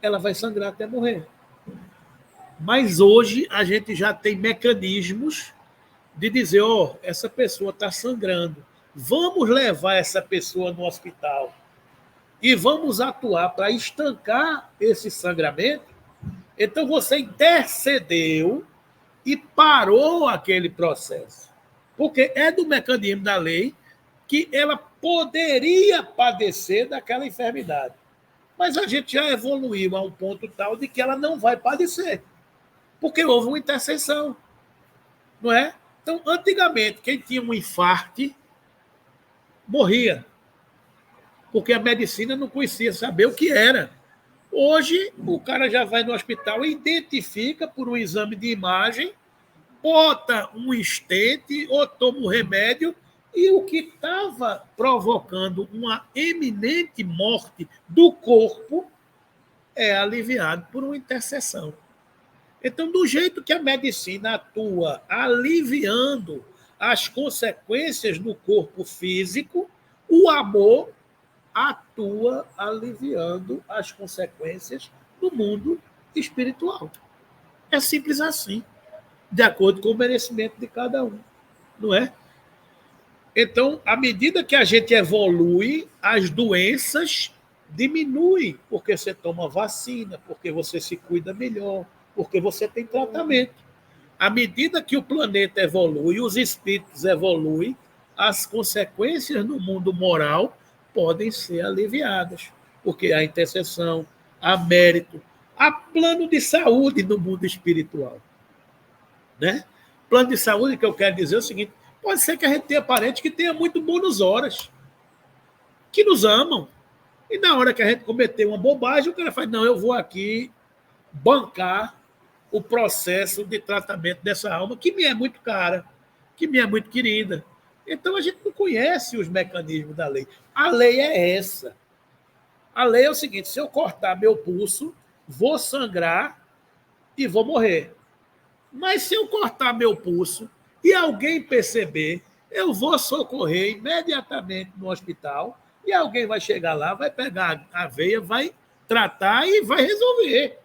ela vai sangrar até morrer. Mas hoje a gente já tem mecanismos de dizer, essa pessoa está sangrando. Vamos levar essa pessoa no hospital e vamos atuar para estancar esse sangramento. Então você intercedeu e parou aquele processo. Porque é do mecanismo da lei que ela poderia padecer daquela enfermidade. Mas a gente já evoluiu a um ponto tal de que ela não vai padecer. Porque houve uma intercessão. Não é? Então, antigamente, quem tinha um infarto morria. Porque a medicina não conhecia saber o que era Hoje, o cara já vai no hospital, identifica por um exame de imagem, bota um estente ou toma um remédio, e o que estava provocando uma eminente morte do corpo é aliviado por uma intercessão. Então, do jeito que a medicina atua aliviando as consequências do corpo físico, o amor atua aliviando as consequências do mundo espiritual. É simples assim, de acordo com o merecimento de cada um, não é? Então, à medida que a gente evolui, as doenças diminuem, porque você toma vacina, porque você se cuida melhor, porque você tem tratamento. À medida que o planeta evolui, os espíritos evoluem, as consequências no mundo moral podem ser aliviadas, porque há intercessão, há mérito, há plano de saúde no mundo espiritual. Né? Plano de saúde, que eu quero dizer é o seguinte: pode ser que a gente tenha parentes que tenha muito bônus horas, que nos amam, e na hora que a gente cometer uma bobagem, o cara faz, não, eu vou aqui bancar o processo de tratamento dessa alma, que me é muito cara, que me é muito querida. Então, a gente não conhece os mecanismos da lei. A lei é essa. A lei é o seguinte: se eu cortar meu pulso, vou sangrar e vou morrer. Mas se eu cortar meu pulso e alguém perceber, eu vou socorrer imediatamente no hospital e alguém vai chegar lá, vai pegar a veia, vai tratar e vai resolver.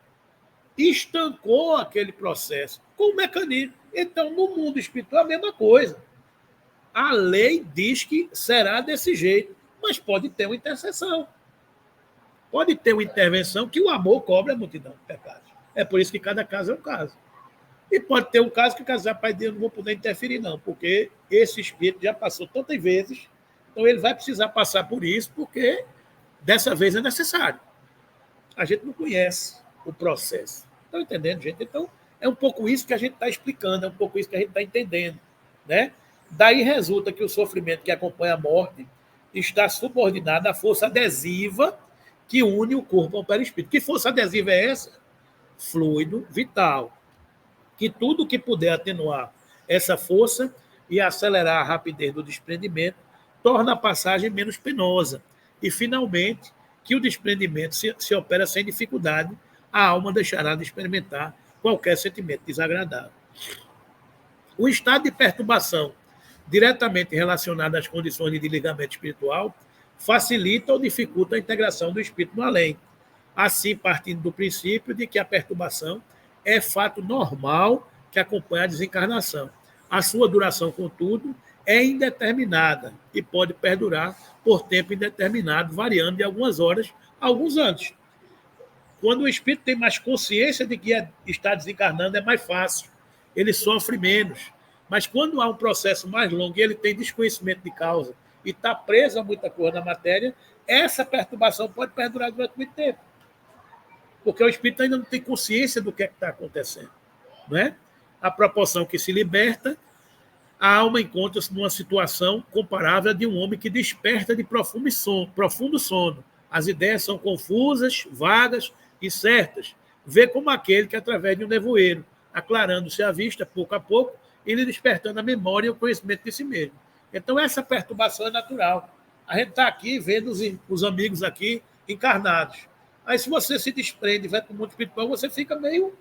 Estancou aquele processo com o mecanismo. Então, no mundo espiritual, a mesma coisa. A lei diz que será desse jeito, mas pode ter uma intercessão. Pode ter uma intervenção que o amor cobre a multidão de pecados. É por isso que cada caso é um caso. E pode ter um caso que o casal pai dele não vou poder interferir, não, porque esse espírito já passou tantas vezes, então ele vai precisar passar por isso, porque dessa vez é necessário. A gente não conhece o processo. Estão entendendo, gente? Então, é um pouco isso que a gente está explicando, é um pouco isso que a gente está entendendo. Né? Daí resulta que o sofrimento que acompanha a morte está subordinado à força adesiva que une o corpo ao perispírito. Que força adesiva é essa? Fluido vital. Que tudo que puder atenuar essa força e acelerar a rapidez do desprendimento torna a passagem menos penosa. E, finalmente, que o desprendimento se opera sem dificuldade, a alma deixará de experimentar qualquer sentimento desagradável. O estado de perturbação diretamente relacionado às condições de desligamento espiritual facilita ou dificulta a integração do espírito no além. Assim, partindo do princípio de que a perturbação é fato normal que acompanha a desencarnação. A sua duração, contudo, é indeterminada e pode perdurar por tempo indeterminado, variando de algumas horas a alguns anos. Quando o espírito tem mais consciência de que está desencarnando, é mais fácil, ele sofre menos. Mas quando há um processo mais longo e ele tem desconhecimento de causa e está preso a muita coisa na matéria, essa perturbação pode perdurar durante muito tempo. Porque o espírito ainda não tem consciência do que é que está acontecendo. Não é? A proporção que se liberta, a alma encontra-se numa situação comparável a de um homem que desperta de profundo sono. As ideias são confusas, vagas e certas. Vê como aquele que, através de um nevoeiro, aclarando-se a vista, pouco a pouco, ele despertando a memória e o conhecimento de si mesmo. Então, essa perturbação é natural. A gente está aqui vendo os amigos aqui encarnados. Aí, se você se desprende e vai para o mundo espiritual, você fica meio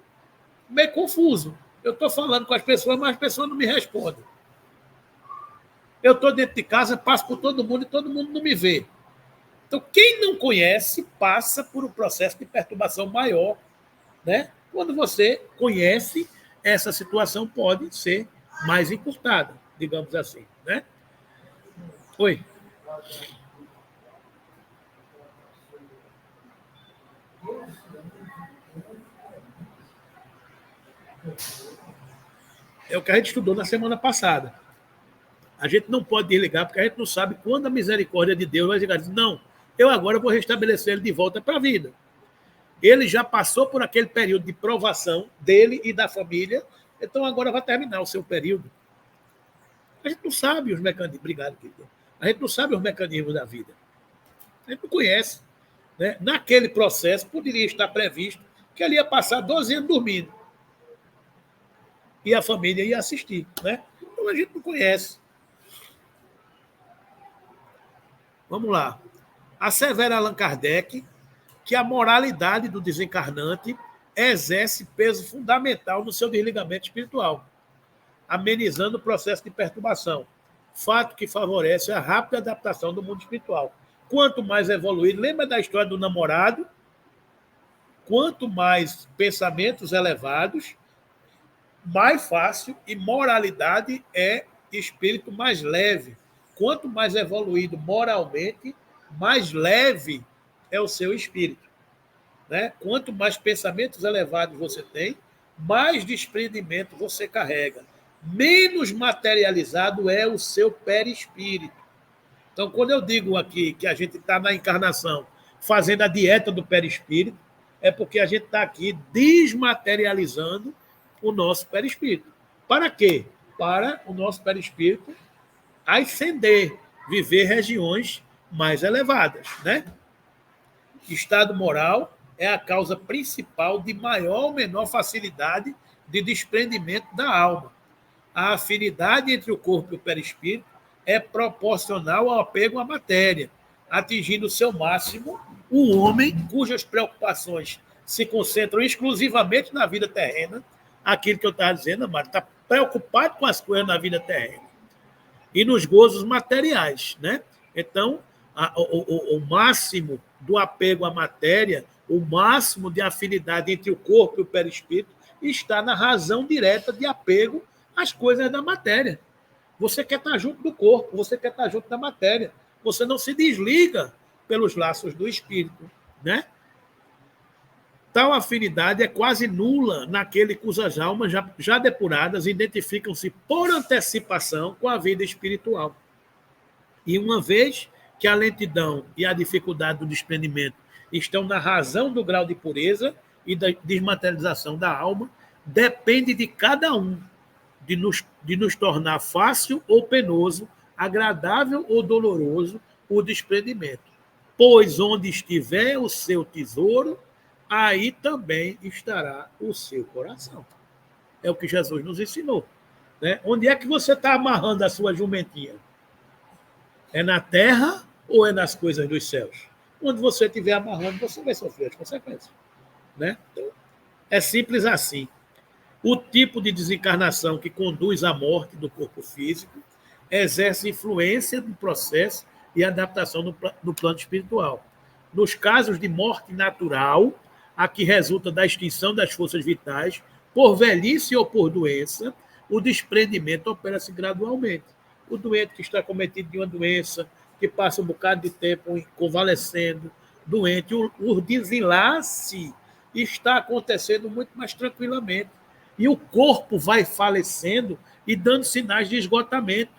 confuso. Eu estou falando com as pessoas, mas as pessoas não me respondem. Eu estou dentro de casa, passo por todo mundo e todo mundo não me vê. Então, quem não conhece, passa por um processo de perturbação maior. Né? Quando você conhece, essa situação pode ser mais encurtada, digamos assim. Né? Oi. É o que a gente estudou na semana passada. A gente não pode desligar, porque a gente não sabe quando a misericórdia de Deus vai chegar. Não, eu agora vou restabelecer ele de volta para a vida. Ele já passou por aquele período de provação dele e da família, então agora vai terminar o seu período. A gente não sabe os mecanismos. Obrigado, querido. A gente não sabe os mecanismos da vida. A gente não conhece. né? Naquele processo, poderia estar previsto que ele ia passar 12 anos dormindo. E a família ia assistir. Né? Então a gente não conhece. Vamos lá. Assevera Allan Kardec que a moralidade do desencarnante exerce peso fundamental no seu desligamento espiritual, amenizando o processo de perturbação, fato que favorece a rápida adaptação do mundo espiritual. Quanto mais evoluído, lembra da história do namorado? Quanto mais pensamentos elevados, mais fácil, e moralidade é espírito mais leve. Quanto mais evoluído moralmente, mais leve é o seu espírito. Né? Quanto mais pensamentos elevados você tem, mais desprendimento você carrega. Menos materializado é o seu perispírito. Então, quando eu digo aqui que a gente está na encarnação fazendo a dieta do perispírito, é porque a gente está aqui desmaterializando o nosso perispírito. Para quê? Para o nosso perispírito ascender, viver regiões mais elevadas. Né? Estado moral é a causa principal de maior ou menor facilidade de desprendimento da alma. A afinidade entre o corpo e o perispírito é proporcional ao apego à matéria, atingindo seu máximo o homem cujas preocupações se concentram exclusivamente na vida terrena, aquilo que eu estava dizendo, Amaro, está preocupado com as coisas na vida terrena, e nos gozos materiais. Né? Então, o máximo do apego à matéria, o máximo de afinidade entre o corpo e o perispírito está na razão direta de apego às coisas da matéria. Você quer estar junto do corpo, você quer estar junto da matéria. Você não se desliga pelos laços do espírito. Né? Tal afinidade é quase nula naquele cujas almas já depuradas identificam-se por antecipação com a vida espiritual. E uma vez que a lentidão e a dificuldade do desprendimento estão na razão do grau de pureza e da desmaterialização da alma, depende de cada um de nos tornar fácil ou penoso, agradável ou doloroso o desprendimento. Pois onde estiver o seu tesouro, aí também estará o seu coração. É o que Jesus nos ensinou. Né? Onde é que você está amarrando a sua jumentinha? É na terra ou é nas coisas dos céus? Onde você estiver amarrando, você vai sofrer as consequências. Né? Então, é simples assim. O tipo de desencarnação que conduz à morte do corpo físico exerce influência no processo e adaptação no plano espiritual. Nos casos de morte natural, a que resulta da extinção das forças vitais, por velhice ou por doença, o desprendimento opera-se gradualmente. O doente que está cometido de uma doença, que passa um bocado de tempo convalescendo, doente, o desenlace está acontecendo muito mais tranquilamente. E o corpo vai falecendo e dando sinais de esgotamento.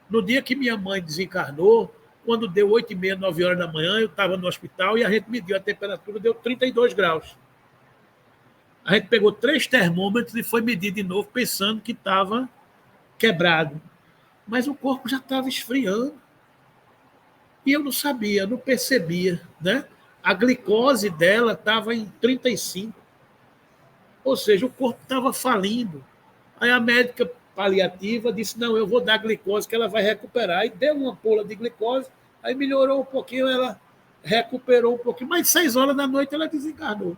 No dia que minha mãe desencarnou, quando deu 8h30, 9 horas da manhã, eu estava no hospital e a gente mediu a temperatura, deu 32 graus. A gente pegou 3 termômetros e foi medir de novo, pensando que estava quebrado. Mas o corpo já estava esfriando. E eu não sabia, não percebia. Né? A glicose dela estava em 35. Ou seja, o corpo estava falindo. Aí a médica paliativa disse, não, eu vou dar glicose que ela vai recuperar. E deu uma ampola de glicose, aí melhorou um pouquinho, ela recuperou um pouquinho. Mas 6 horas da noite ela desencarnou.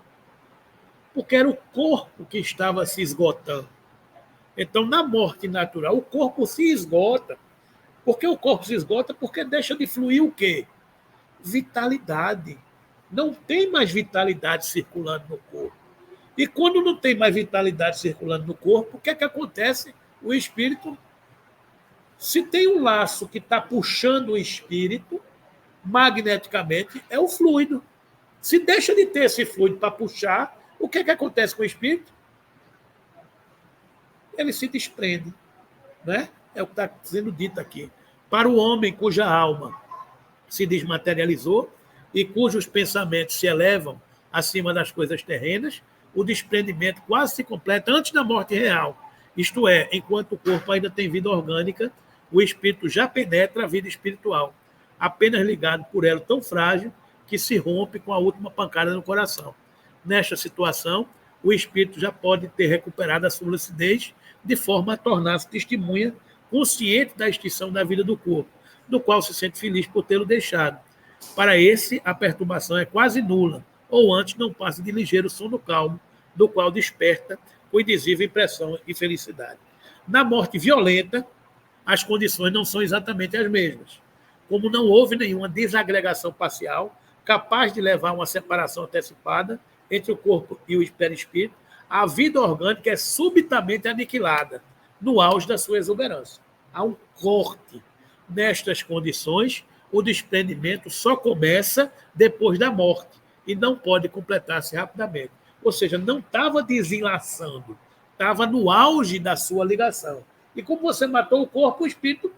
Porque era o corpo que estava se esgotando. Então, na morte natural, o corpo se esgota. Por que o corpo se esgota? Porque deixa de fluir o quê? Vitalidade. Não tem mais vitalidade circulando no corpo. E quando não tem mais vitalidade circulando no corpo, o que é que acontece? O espírito, se tem um laço que está puxando o espírito, magneticamente, é o fluido. Se deixa de ter esse fluido para puxar, o que é que acontece com o espírito? Ele se desprende. Né? É o que está sendo dito aqui. Para o homem cuja alma se desmaterializou e cujos pensamentos se elevam acima das coisas terrenas, o desprendimento quase se completa antes da morte real. Isto é, enquanto o corpo ainda tem vida orgânica, o espírito já penetra a vida espiritual, apenas ligado por elo tão frágil que se rompe com a última pancada no coração. Nesta situação, o espírito já pode ter recuperado a sua lucidez de forma a tornar-se testemunha consciente da extinção da vida do corpo, do qual se sente feliz por tê-lo deixado. Para esse, a perturbação é quase nula, ou antes não passa de ligeiro sono calmo, do qual desperta com indizível impressão e felicidade. Na morte violenta, as condições não são exatamente as mesmas. Como não houve nenhuma desagregação parcial capaz de levar a uma separação antecipada entre o corpo e o perispírito, a vida orgânica é subitamente aniquilada no auge da sua exuberância. Há um corte. Nestas condições, o desprendimento só começa depois da morte e não pode completar-se rapidamente. Ou seja, não estava desenlaçando, estava no auge da sua ligação. E como você matou o corpo, o espírito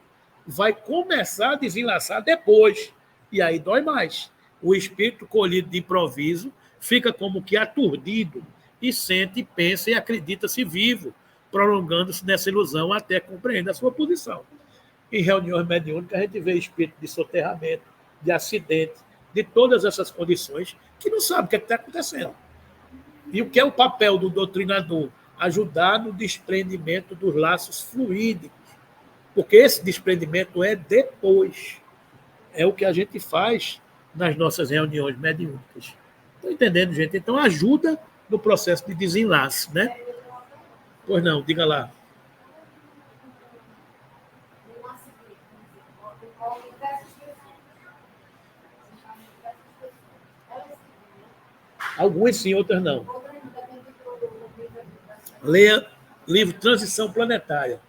vai começar a desenlaçar depois. E aí dói mais. O espírito colhido de improviso fica como que aturdido e sente, pensa e acredita-se vivo, prolongando-se nessa ilusão até compreender a sua posição. Em reuniões mediúnicas, a gente vê espírito de soterramento, de acidente, de todas essas condições, que não sabe o que está acontecendo. E o que é o papel do doutrinador? Ajudar no desprendimento dos laços fluídicos. Porque esse desprendimento é depois. É o que a gente faz nas nossas reuniões mediúnicas. Estão entendendo, gente? Então, ajuda no processo de desenlace, né? Pois não, diga lá. Algumas sim, outras não. Leia livro Transição Planetária.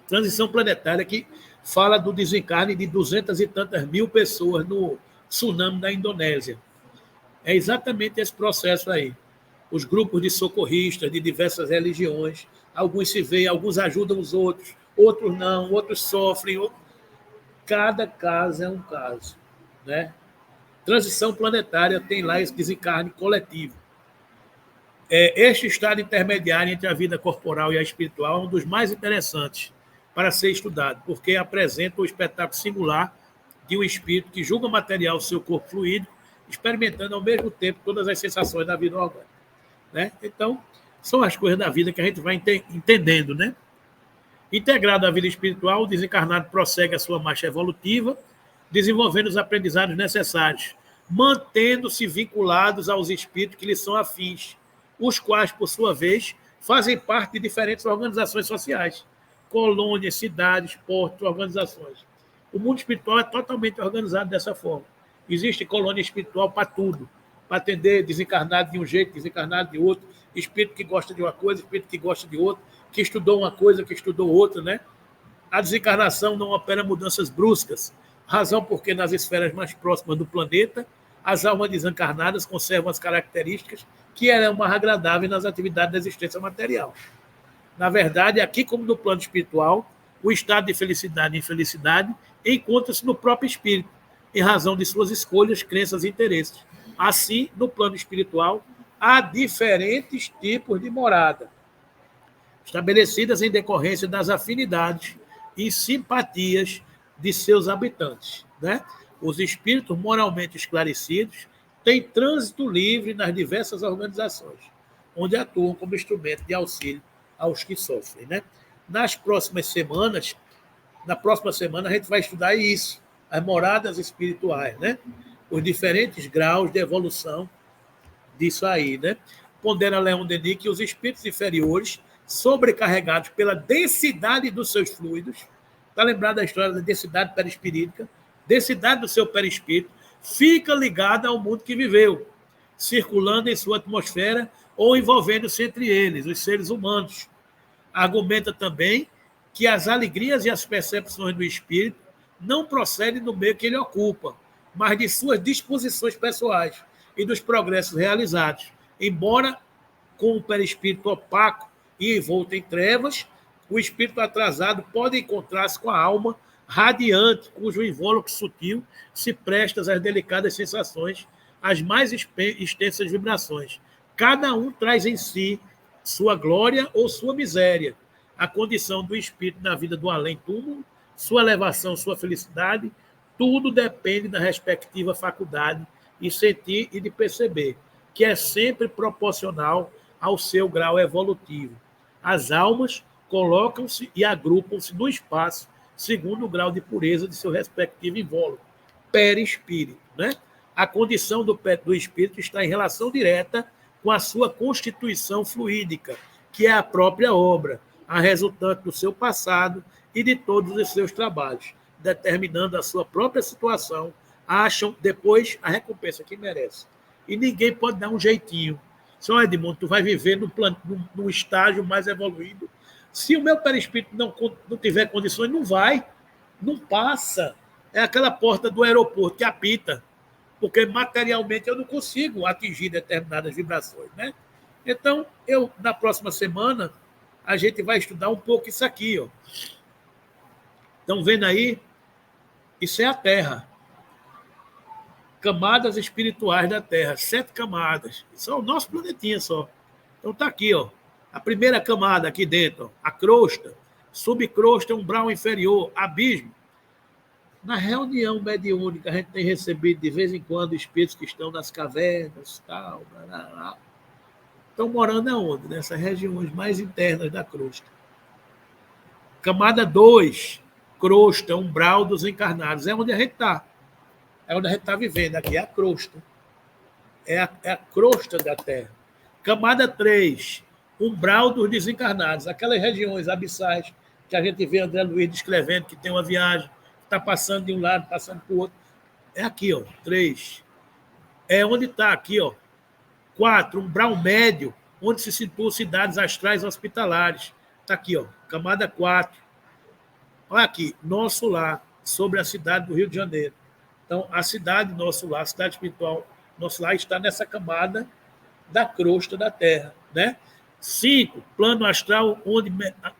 Transição Planetária, que fala do desencarne de 200 e tantas mil pessoas no tsunami da Indonésia. É exatamente esse processo aí. Os grupos de socorristas de diversas religiões, alguns se veem, alguns ajudam os outros, outros não, outros sofrem. Cada caso é um caso, né? Transição Planetária tem lá esse desencarne coletivo. Este estado intermediário entre a vida corporal e a espiritual é um dos mais interessantes para ser estudado, porque apresenta o espetáculo singular de um espírito que julga material o seu corpo fluídico, experimentando ao mesmo tempo todas as sensações da vida orgânica. Né? Então, são as coisas da vida que a gente vai entendendo. Né? Integrado à vida espiritual, o desencarnado prossegue a sua marcha evolutiva, desenvolvendo os aprendizados necessários, mantendo-se vinculados aos espíritos que lhes são afins, os quais, por sua vez, fazem parte de diferentes organizações sociais, colônias, cidades, portos, organizações. O mundo espiritual é totalmente organizado dessa forma. Existe colônia espiritual para tudo, para atender desencarnado de um jeito, desencarnado de outro, espírito que gosta de uma coisa, espírito que gosta de outra, que estudou uma coisa, que estudou outra, né? A desencarnação não opera mudanças bruscas, razão porque nas esferas mais próximas do planeta, as almas desencarnadas conservam as características que eram mais agradáveis nas atividades da existência material. Na verdade, aqui como no plano espiritual, o estado de felicidade e infelicidade encontra-se no próprio espírito, em razão de suas escolhas, crenças e interesses. Assim, no plano espiritual, há diferentes tipos de morada, estabelecidas em decorrência das afinidades e simpatias de seus habitantes. Né? Os espíritos moralmente esclarecidos têm trânsito livre nas diversas organizações, onde atuam como instrumento de auxílio aos que sofrem. Né? Na próxima semana, a gente vai estudar isso, as moradas espirituais, né? Os diferentes graus de evolução disso aí. Né? Pondera Leon Denis que os espíritos inferiores, sobrecarregados pela densidade dos seus fluidos, está lembrado da história da densidade perispirítica, densidade do seu perispírito, fica ligada ao mundo que viveu, circulando em sua atmosfera ou envolvendo-se entre eles, os seres humanos. Argumenta também que as alegrias e as percepções do espírito não procedem do meio que ele ocupa, mas de suas disposições pessoais e dos progressos realizados. Embora com o perispírito opaco e envolto em trevas, o espírito atrasado pode encontrar-se com a alma radiante, cujo invólucro sutil se presta às delicadas sensações, às mais extensas vibrações. Cada um traz em si sua glória ou sua miséria, a condição do espírito na vida do além-túmulo, sua elevação, sua felicidade, tudo depende da respectiva faculdade de sentir e de perceber, que é sempre proporcional ao seu grau evolutivo. As almas colocam-se e agrupam-se no espaço segundo o grau de pureza de seu respectivo invólucro, perispírito, né? A condição do espírito está em relação direta com a sua constituição fluídica, que é a própria obra, a resultante do seu passado e de todos os seus trabalhos, determinando a sua própria situação, acham depois a recompensa que merece. E ninguém pode dar um jeitinho. Só, Edmundo, tu vai viver num estágio mais evoluído. Se o meu perispírito não tiver condições, não vai, não passa. É aquela porta do aeroporto que apita, porque materialmente eu não consigo atingir determinadas vibrações, né? Então, na próxima semana, a gente vai estudar um pouco isso aqui, ó. Estão vendo aí? Isso é a Terra. Camadas espirituais da Terra, 7 camadas. Isso é o nosso planetinha só. Então está aqui, ó. A primeira camada aqui dentro, ó, a crosta, subcrosta, umbral inferior, abismo. Na reunião mediúnica, a gente tem recebido de vez em quando espíritos que estão nas cavernas, tal, estão morando aonde? Nessas regiões mais internas da crosta. Camada 2, crosta, umbral dos encarnados. É onde a gente está. É onde a gente está vivendo aqui, é a crosta. É a crosta da Terra. Camada 3, umbral dos desencarnados. Aquelas regiões abissais que a gente vê André Luiz descrevendo, que tem uma viagem, está passando de um lado, passando para o outro. É aqui, ó, 3. É onde está aqui, ó. 4, umbral médio, onde se situam cidades astrais hospitalares. Está aqui, ó, camada 4. Olha aqui, nosso lar, sobre a cidade do Rio de Janeiro. Então, a cidade, nosso lar, a cidade espiritual, nosso lar está nessa camada da crosta da Terra, né? 5, plano astral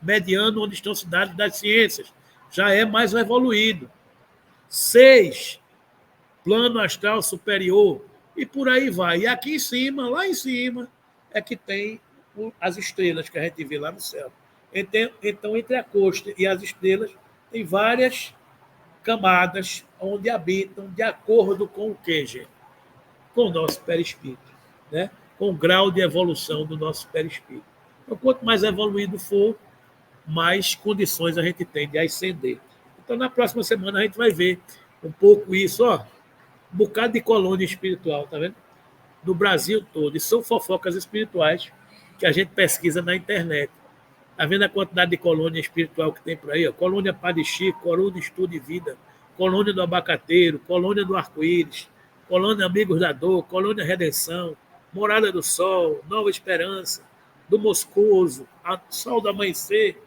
mediano, onde estão cidades das ciências. Já é mais evoluído. 6, plano astral superior. E por aí vai. E aqui em cima, lá em cima, é que tem as estrelas que a gente vê lá no céu. Então, entre a crosta e as estrelas, tem várias camadas onde habitam de acordo com o quê, gente? Com o nosso perispírito, né? Com o grau de evolução do nosso perispírito. Então, quanto mais evoluído for, mais condições a gente tem de ascender. Então, na próxima semana, a gente vai ver um pouco isso, ó, um bocado de colônia espiritual, tá vendo? Do Brasil todo. E são fofocas espirituais que a gente pesquisa na internet. Está vendo a quantidade de colônia espiritual que tem por aí? Ó? Colônia Padre Chico, colônia Estudo e Vida, colônia do Abacateiro, colônia do Arco-Íris, colônia Amigos da Dor, colônia Redenção, Morada do Sol, Nova Esperança, do Moscoso, Sol do Amanhecer.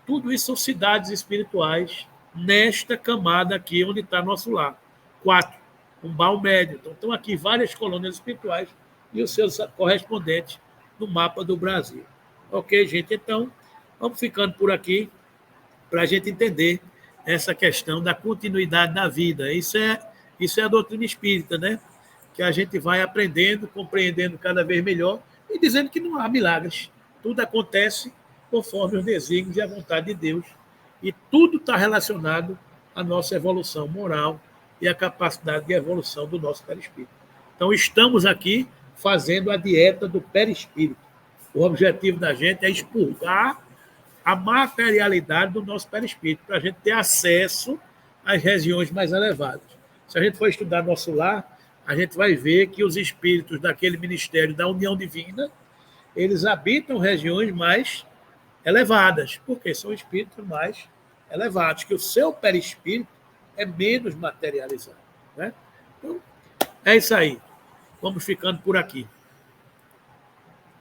Tudo isso são cidades espirituais nesta camada aqui onde está nosso lar. 4, umbral médio. Então, estão aqui várias colônias espirituais e os seus correspondentes no mapa do Brasil. Ok, gente? Então, vamos ficando por aqui para a gente entender essa questão da continuidade da vida. Isso é a doutrina espírita, né? Que a gente vai aprendendo, compreendendo cada vez melhor e dizendo que não há milagres. Tudo acontece conforme os desígnios e a vontade de Deus. E tudo está relacionado à nossa evolução moral e à capacidade de evolução do nosso perispírito. Então, estamos aqui fazendo a dieta do perispírito. O objetivo da gente é expurgar a materialidade do nosso perispírito, para a gente ter acesso às regiões mais elevadas. Se a gente for estudar nosso lar, a gente vai ver que os espíritos daquele ministério da união divina, eles habitam regiões mais elevadas, porque são espíritos mais elevados, que o seu perispírito é menos materializado, né? Então, é isso aí. Vamos ficando por aqui.